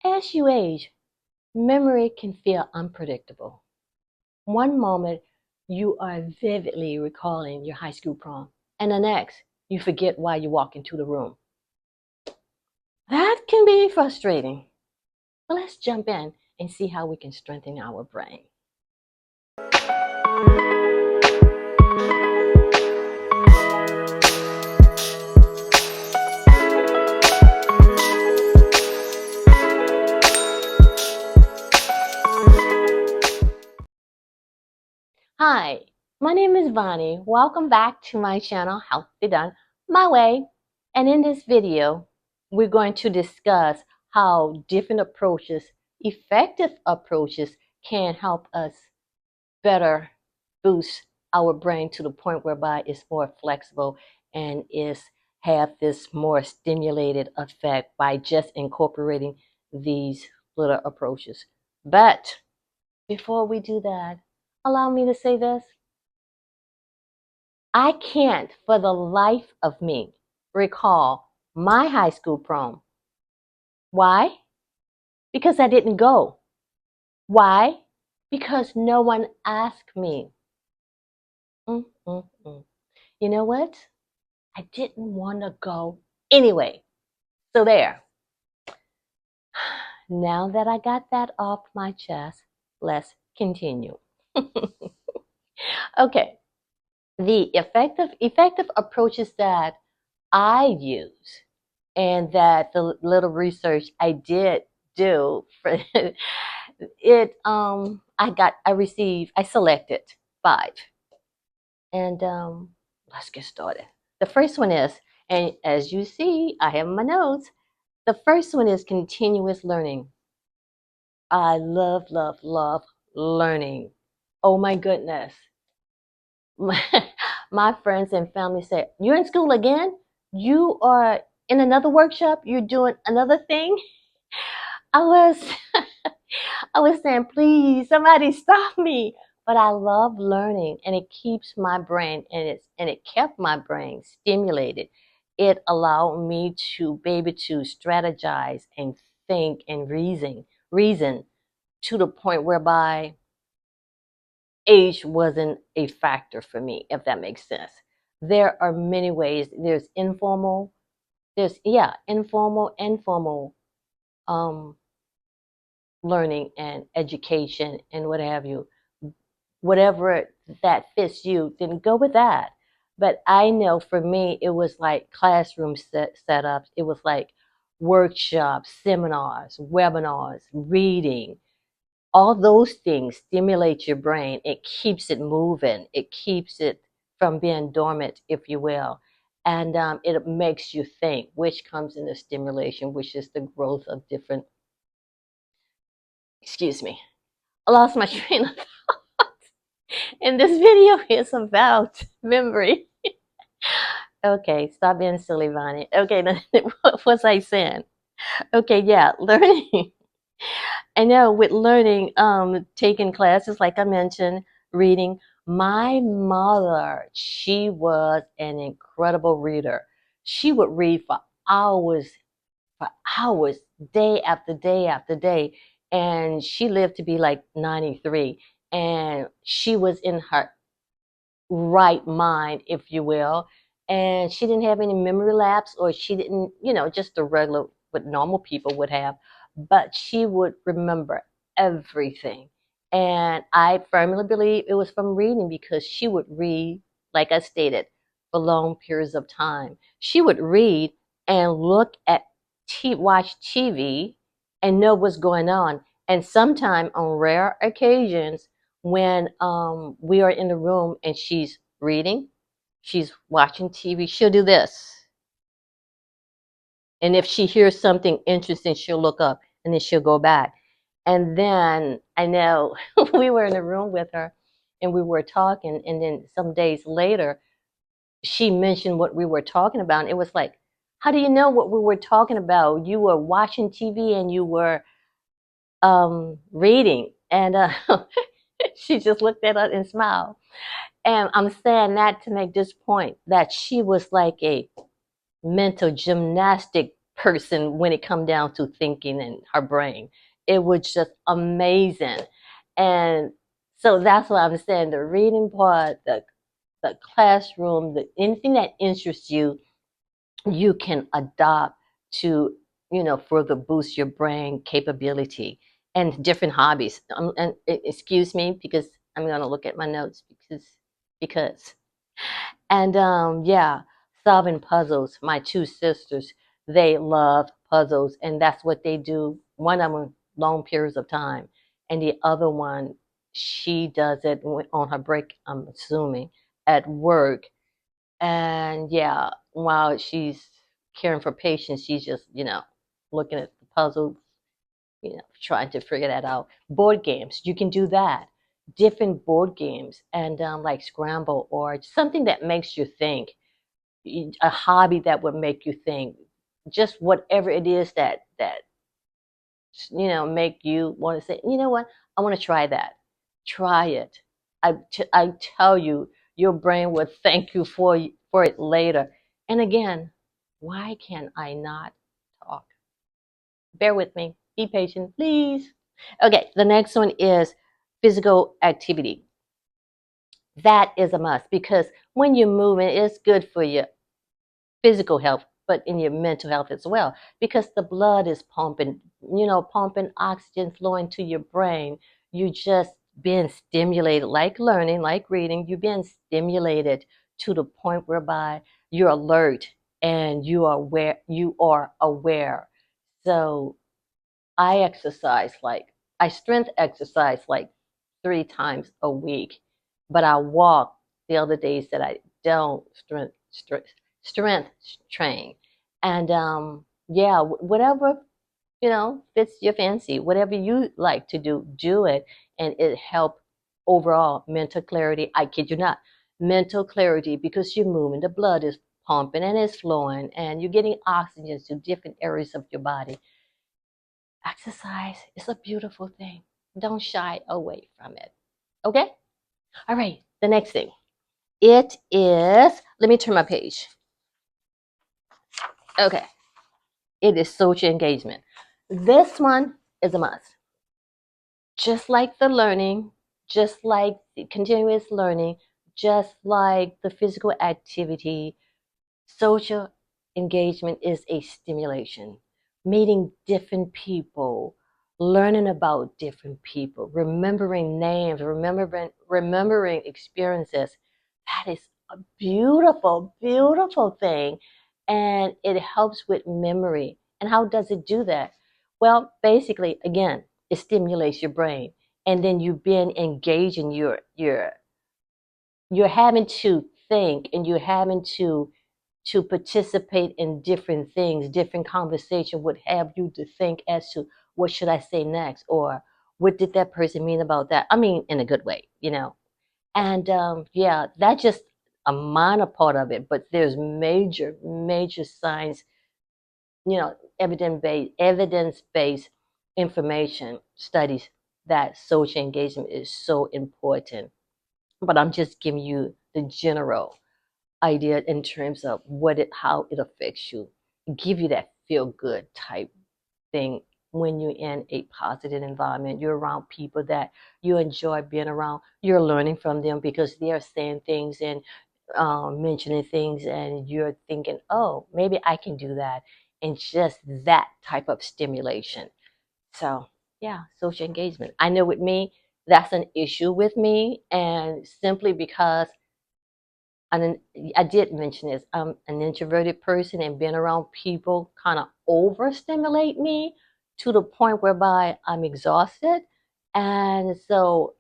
As you age, memory can feel unpredictable. One moment you are vividly recalling your high school prom, and the next you forget why you walk into the room. That can be frustrating. But let's jump in and see how we can strengthen our brain. Hi, my name is Vonnie. Welcome back to my channel, Healthy Done My Way. And in this video, we're going to discuss how different approaches, effective approaches, can help us better boost our brain to the point whereby it's more flexible and is have this more stimulated effect by just incorporating these little approaches. But before we do that, allow me to say this. I can't for the life of me recall my high school prom. Why? Because I didn't go. Why? Because no one asked me. Mm-mm-mm. You know what? I didn't want to go anyway. So there. Now that I got that off my chest, let's continue. Okay. The effective approaches that I use and that the little research I did do for it I selected 5. And let's get started. The first one is, and as you see, I have my notes. The first one is continuous learning. I love, love, love learning. Oh my goodness. My friends and family say, "You're in school again? You are in another workshop? You're doing another thing?" I was I was saying, please, somebody stop me. But I love learning and it keeps my brain and it kept my brain stimulated. It allowed me to be able to strategize and think and reason to the point whereby age wasn't a factor for me, if that makes sense. There are many ways. There's informal, and formal um, learning and education and what have you. Whatever that fits you, then go with that. But I know for me, it was like classroom setups. It was like workshops, seminars, webinars, reading. All those things stimulate your brain. It keeps it moving. It keeps it from being dormant, if you will. And it makes you think, which comes in the stimulation, which is the growth of different, excuse me, I lost my train of thought. And this video is about memory. Okay, stop being silly, Vonnie. Okay, what was I saying? Okay, yeah, learning. I know with learning, taking classes, like I mentioned, reading. My mother, she was an incredible reader. She would read for hours, day after day after day. And she lived to be like 93. And she was in her right mind, if you will. And she didn't have any memory lapse, or she didn't, just the regular, what normal people would have. But she would remember everything. And I firmly believe it was from reading because she would read, like I stated, for long periods of time. She would read and look at watch TV and know what's going on. And sometimes on rare occasions, when we are in the room and she's reading, she's watching TV, she'll do this. And if she hears something interesting, she'll look up and then she'll go back. And then I know we were in the room with her and we were talking. And then some days later, she mentioned what we were talking about. And it was like, how do you know what we were talking about? You were watching TV and you were reading. And she just looked at us and smiled. And I'm saying that to make this point that she was like a mental gymnastic person when it come down to thinking and her brain. It was just amazing. And so that's what I'm saying. The reading part, the classroom, anything that interests you, you can adopt to, further boost your brain capability and different hobbies. And excuse me, because I'm going to look at my notes because and yeah, solving puzzles. My two sisters, they love puzzles, and that's what they do. One of them long periods of time, and the other one, she does it on her break. I'm assuming at work, and yeah, while she's caring for patients, she's just looking at the puzzle, trying to figure that out. Board games, you can do that. Different board games, and like Scramble or something that makes you think. A hobby that would make you think. Just whatever it is that make you want to say, you know what, I want to try that. Try it. I tell you, your brain will thank you for it later. And again, why can I not talk? Bear with me. Be patient, please. Okay, the next one is physical activity. That is a must because when you're moving, it's good for your physical health, but in your mental health as well, because the blood is pumping, pumping oxygen flowing to your brain. You just being stimulated, like learning, like reading. You're being stimulated to the point whereby you're alert and you are aware. You are aware. So I exercise I strength exercise like 3 times a week, but I walk the other days that I don't strength train. And yeah, whatever fits your fancy, whatever you like to do, do it, and it help overall mental clarity. I kid you not, mental clarity because you're moving, the blood is pumping and it's flowing, and you're getting oxygen to different areas of your body. Exercise is a beautiful thing. Don't shy away from it. Okay? All right. The next thing. It is, let me turn my page. Okay. It is social engagement. This one is a must. Just like the learning, just like the continuous learning, just like the physical activity, social engagement is a stimulation. Meeting different people, learning about different people, remembering names, remembering experiences. That is a beautiful, beautiful thing. And it helps with memory. And how does it do that? Well, basically, again, it stimulates your brain. And then you've been engaging you're having to think, and you're having to participate in different things. Different conversation would have you to think as to what should I say next, or what did that person mean about that. I mean, in a good way. And yeah, that's just a minor part of it, but there's major, major science, evidence-based information studies that social engagement is so important. But I'm just giving you the general idea in terms of how it affects you, give you that feel good type thing when you're in a positive environment. You're around people that you enjoy being around. You're learning from them because they're saying things and mentioning things, and you're thinking, oh, maybe I can do that. And just that type of stimulation. So, yeah, social engagement. I know with me, that's an issue with me, and simply because and I did mention this. I'm an introverted person, and being around people kind of overstimulate me to the point whereby I'm exhausted. And so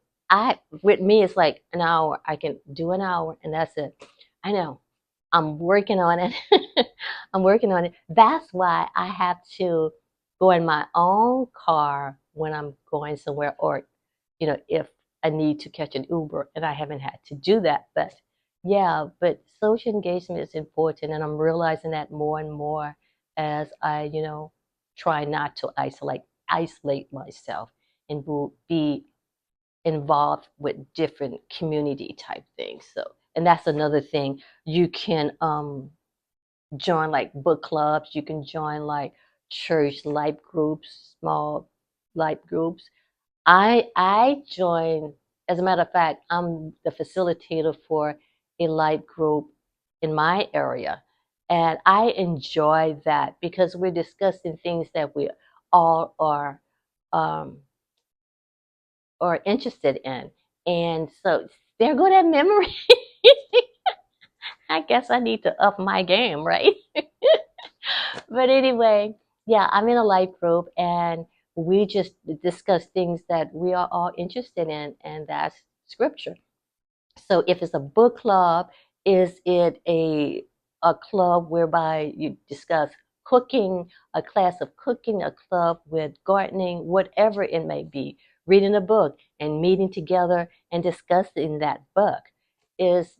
with me, it's like an hour. I can do an hour, and that's it. I know. I'm working on it. I'm working on it. That's why I have to go in my own car when I'm going somewhere, or if I need to catch an Uber, and I haven't had to do that. But yeah, but social engagement is important, and I'm realizing that more and more as I, try not to isolate myself and be involved with different community type things. So, and that's another thing you can join like book clubs. You can join like church life groups, small life groups. I joined, as a matter of fact, I'm the facilitator for a life group in my area. And I enjoy that because we're discussing things that we all um, are interested in. And so they're good at memory. I guess I need to up my game, right? But anyway, yeah, I'm in a life group and we just discuss things that we are all interested in, and that's scripture. So if it's a book club, is it a club whereby you discuss cooking, a class of cooking, a club with gardening, whatever it may be, reading a book and meeting together and discussing that book is,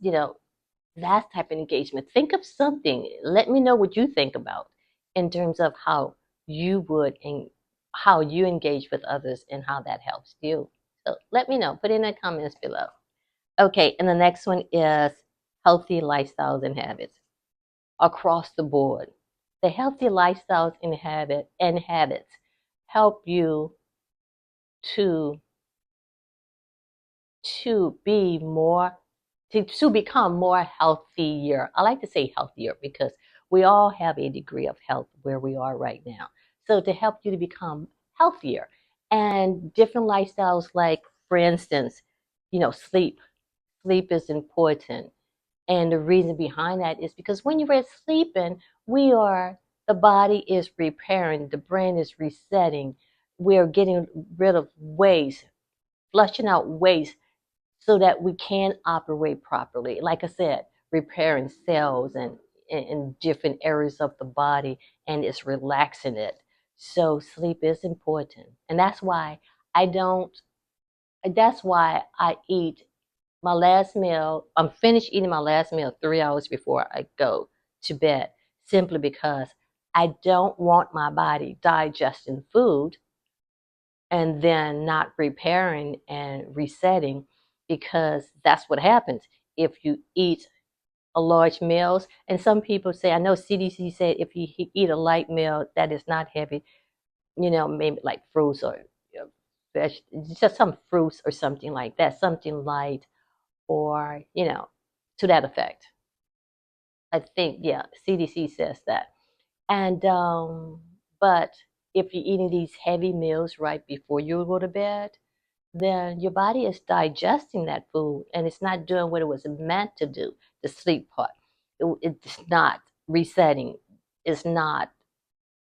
that type of engagement. Think of something. Let me know what you think about in terms of how you would and how you engage with others and how that helps you. So let me know. Put in the comments below. Okay, and the next one is healthy lifestyles and habits across the board. The healthy lifestyles and habits help you to be more to become more healthier. I like to say healthier because we all have a degree of health where we are right now. So to help you to become healthier and different lifestyles, like for instance, sleep. Sleep is important. And the reason behind that is because when you're sleeping, the body is repairing, the brain is resetting. We're getting rid of waste, flushing out waste so that we can operate properly. Like I said, repairing cells and in different areas of the body, and it's relaxing it. So sleep is important. And I don't that's why I eat my last meal. I'm finished eating my last meal 3 hours before I go to bed, simply because I don't want my body digesting food and then not repairing and resetting, because that's what happens if you eat a large meals. And some people say, I know CDC said if you eat a light meal that is not heavy, maybe like fruits or veg, just some fruits or something like that, something light, or to that effect. I think, yeah, CDC says that. And but if you're eating these heavy meals right before you go to bed, then your body is digesting that food and it's not doing what it was meant to do, the sleep part. It's not resetting, it's not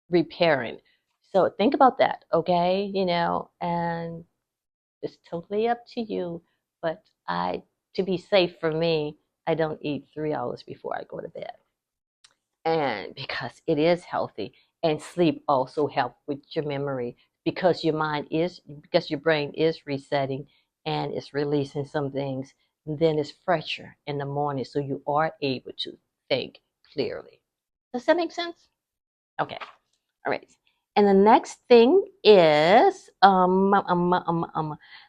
repairing. So think about that, okay? And it's totally up to you. But to be safe for me, I don't eat 3 hours before I go to bed. And because it is healthy, and sleep also helps with your memory, because because your brain is resetting and it's releasing some things, and then it's fresher in the morning, so you are able to think clearly. Does that make sense? Okay. All right. And the next thing is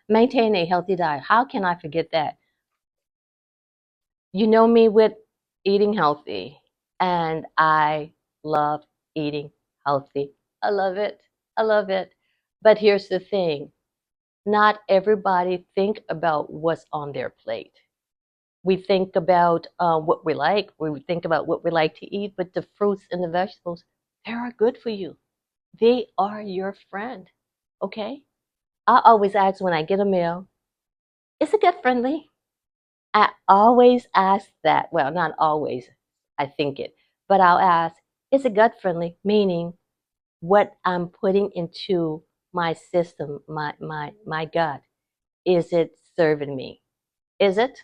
maintain a healthy diet. How can I forget that? You know me with eating healthy, and I love eating healthy. I love it. I love it. But here's the thing. Not everybody think about what's on their plate. We think about what we like. We think about what we like to eat, but the fruits and the vegetables, they are good for you. They are your friend. Okay? I always ask when I get a meal, is it gut friendly? I always ask that. Well, not always, I think it, but I'll ask, is it gut friendly? Meaning what I'm putting into my system, my gut, is it serving me? Is it?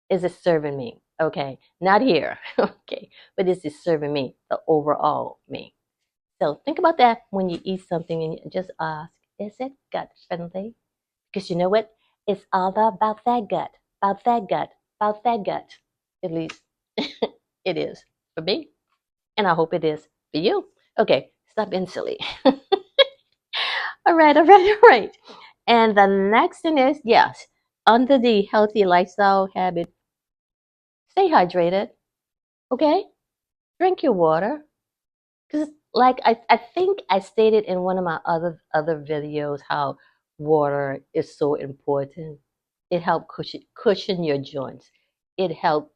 Is it serving me? Okay, not here. Okay, but is it serving me, the overall me? So think about that when you eat something and you just ask, is it gut friendly? Because you know what? It's all about that gut, about that gut, about that gut. At least it is for me. And I hope it is for you. Okay, stop being silly. All right, all right, all right. And the next thing is, yes, under the healthy lifestyle habit, stay hydrated. Okay? Drink your water. Because like I think I stated in one of my other videos how water is so important. It helps cushion your joints. It helps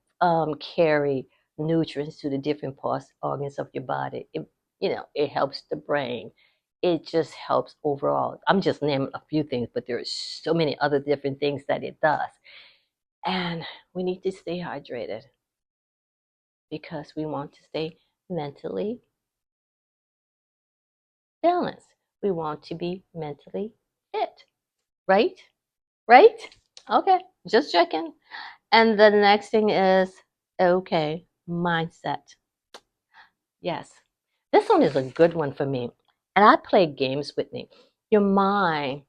carry nutrients to the different parts organs of your body. It helps the brain. It just helps overall. I'm just naming a few things, but there are so many other different things that it does. And we need to stay hydrated because we want to stay mentally balanced. We want to be mentally fit, right? Right? Okay, just checking. And the next thing is, okay, mindset. Yes, this one is a good one for me. And I play games with me. Your mind,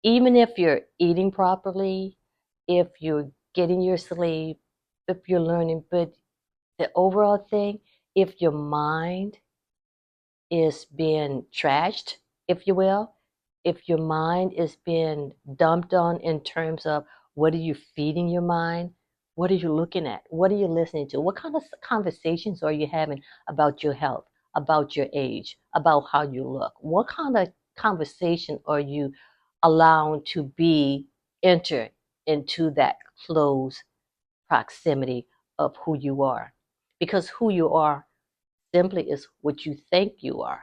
even if you're eating properly, if you're getting your sleep, if you're learning, but the overall thing, if your mind is being trashed, if you will, if your mind is being dumped on in terms of what are you feeding your mind, what are you looking at, what are you listening to, what kind of conversations are you having about your health, about your age, about how you look, what kind of conversation are you allowing to be enter into that close proximity of who you are, because who you are simply is what you think you are.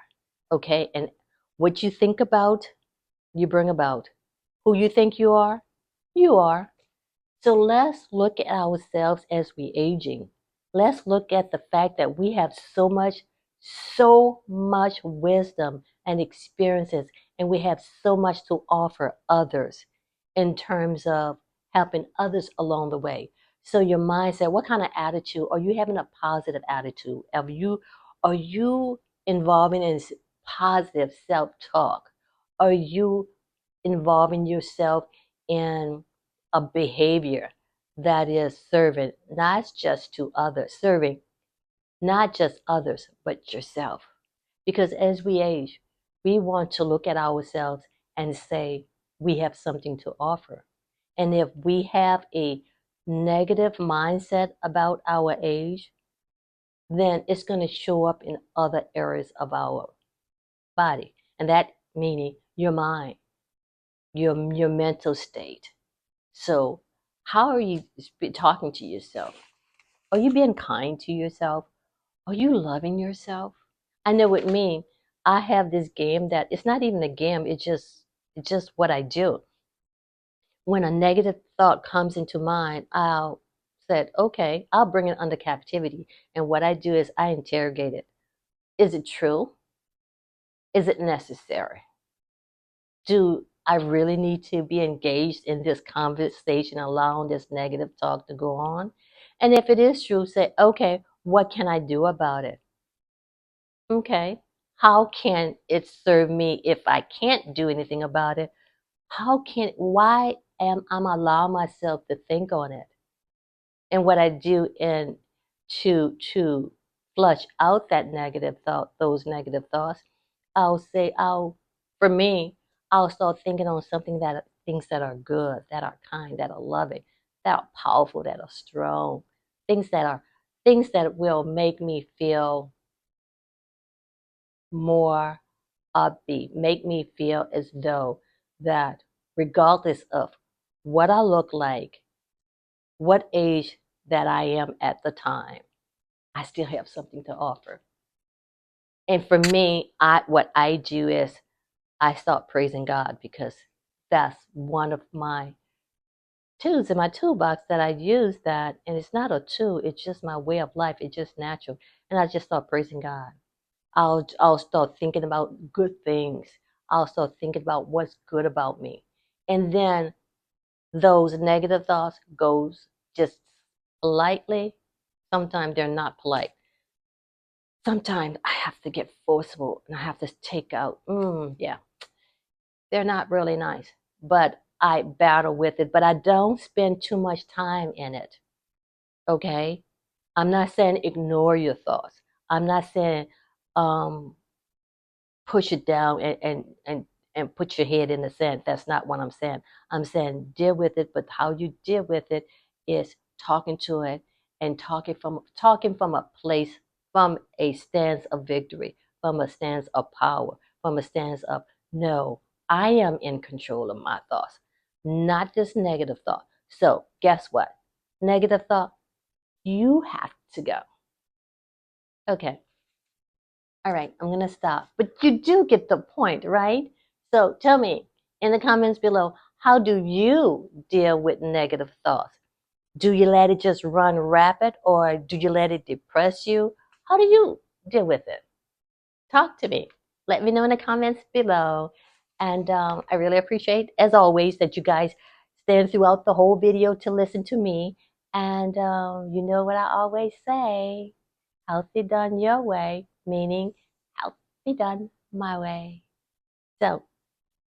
Okay? And what you think about, you bring about. Who you think you are. So let's look at ourselves as we aging. Let's look at the fact that we have so much wisdom and experiences, and we have so much to offer others in terms of helping others along the way. So your mindset, what kind of attitude? Are you having a positive attitude? Are you involving in positive self-talk? Are you involving yourself in a behavior that is serving not just to others, serving not just others, but yourself? Because as we age, we want to look at ourselves and say we have something to offer. And if we have a negative mindset about our age, then it's going to show up in other areas of our body. And that meaning your mind, your mental state. So, how are you talking to yourself? Are you being kind to yourself? Are you loving yourself? I know with me, I have this game that it's not even a game, it's just what I do. When a negative thought comes into mind, I'll say, okay, I'll bring it under captivity. And what I do is I interrogate it. Is it true? Is it necessary? Do I really need to be engaged in this conversation, allowing this negative talk to go on? And if it is true, say, okay, what can I do about it? Okay, how can it serve me if I can't do anything about it? Why am I allowing myself to think on it? And what I do in to flush out that negative thought, those negative thoughts, for me, I'll start thinking on something that things that are good, that are kind, that are loving, that are powerful, that are strong, things that are things that will make me feel more upbeat, make me feel as though that regardless of what I look like, what age that I am at the time, I still have something to offer. And for me, what I do is I start praising God because that's one of my tools in my toolbox that I use that, and it's not a tool, it's just my way of life. It's just natural. And I just start praising God. I'll start thinking about good things. I'll start thinking about what's good about me. And then those negative thoughts goes just politely. Sometimes they're not polite. Sometimes I have to get forceful and I have to take out, yeah, they're not really nice. But I battle with it, but I don't spend too much time in it. Okay? I'm not saying ignore your thoughts. I'm not saying um, push it down and put your head in the sand. That's not what I'm saying. I'm saying deal with it, but how you deal with it is talking to it and talking from a place from a stance of victory, from a stance of power, from a stance of, no, I am in control of my thoughts, not this negative thought. So, guess what? Negative thought, you have to go. Okay. All right, I'm going to stop. But you do get the point, right? So tell me in the comments below, how do you deal with negative thoughts? Do you let it just run rapid, or do you let it depress you? How do you deal with it? Talk to me. Let me know in the comments below. And I really appreciate, as always, that you guys stand throughout the whole video to listen to me. And you know what I always say, healthy done your way, meaning healthy done my way. So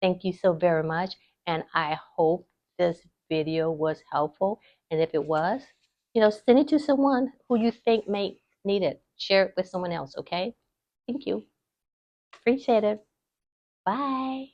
thank you so very much. And I hope this video was helpful. And if it was, send it to someone who you think may need it. Share it with someone else, okay? Thank you. Appreciate it. Bye.